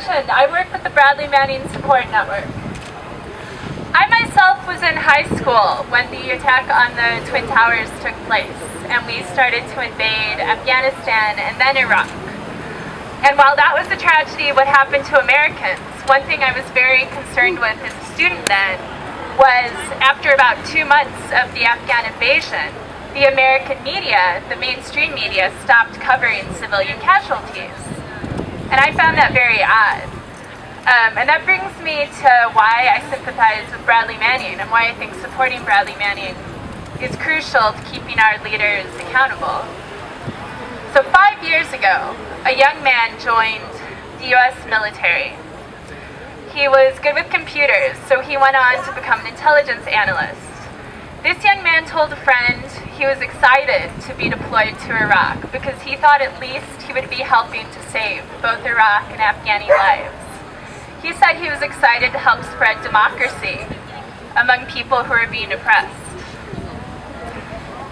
introduction, I work with the Bradley Manning Support Network. I myself was in high school when the attack on the Twin Towers took place, and we started to invade Afghanistan and then Iraq. And while that was a tragedy, what happened to Americans, one thing I was very concerned with as a student then was after about 2 months of the Afghan invasion, the American media, the mainstream media, stopped covering civilian casualties. And I found that very odd. And that brings me to why I sympathize with Bradley Manning and why I think supporting Bradley Manning is crucial to keeping our leaders accountable. So 5 years ago, a young man joined the US military. He was good with computers, so he went on to become an intelligence analyst. This young man told a friend he was excited to be deployed to Iraq because he thought at least he would be helping to save both Iraq and Afghani lives. He said he was excited to help spread democracy among people who are being oppressed.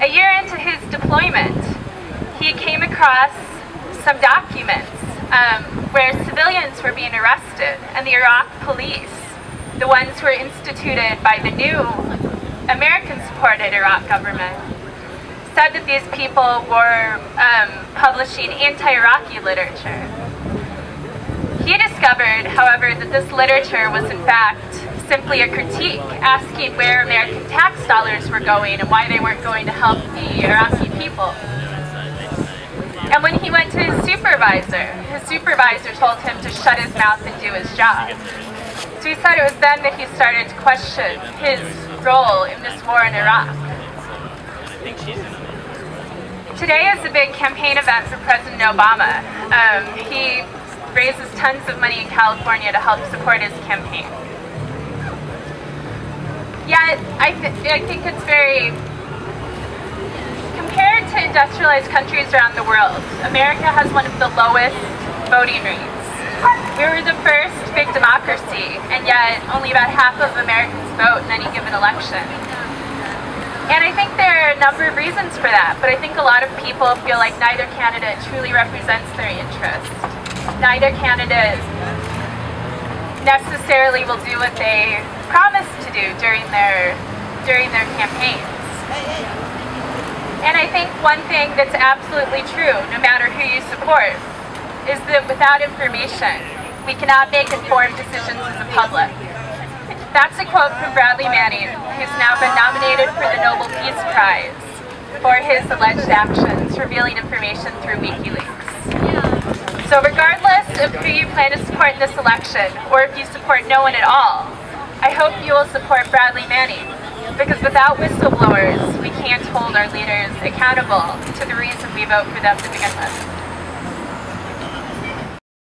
A year into his deployment, he came across some documents where civilians were being arrested, and the Iraq police, the ones who were instituted by the new American-supported Iraq government, said that these people were publishing anti-Iraqi literature. He discovered, however, that this literature was in fact simply a critique, asking where American tax dollars were going and why they weren't going to help the Iraqi people. And when he went to his supervisor told him to shut his mouth and do his job. So he said it was then that he started to question his role in this war in Iraq. Today is a big campaign event for President Obama. He raises tons of money in California to help support his campaign. Yet, I think it's very... Compared to industrialized countries around the world, America has one of the lowest voting rates. We were the first big democracy, and yet only about half of Americans vote in any given election. And I think there are a number of reasons for that, but I think a lot of people feel like neither candidate truly represents their interests. Neither candidate necessarily will do what they promised to do during their campaigns. And I think one thing that's absolutely true, no matter who you support, is that without information, we cannot make informed decisions as a public. That's a quote from Bradley Manning, who's now been nominated for the Nobel Peace Prize for his alleged actions revealing information through WikiLeaks. So regardless of who you plan to support in this election, or if you support no one at all, I hope you will support Bradley Manning, because without whistleblowers, we can't hold our leaders accountable to the reason we vote for them to begin with.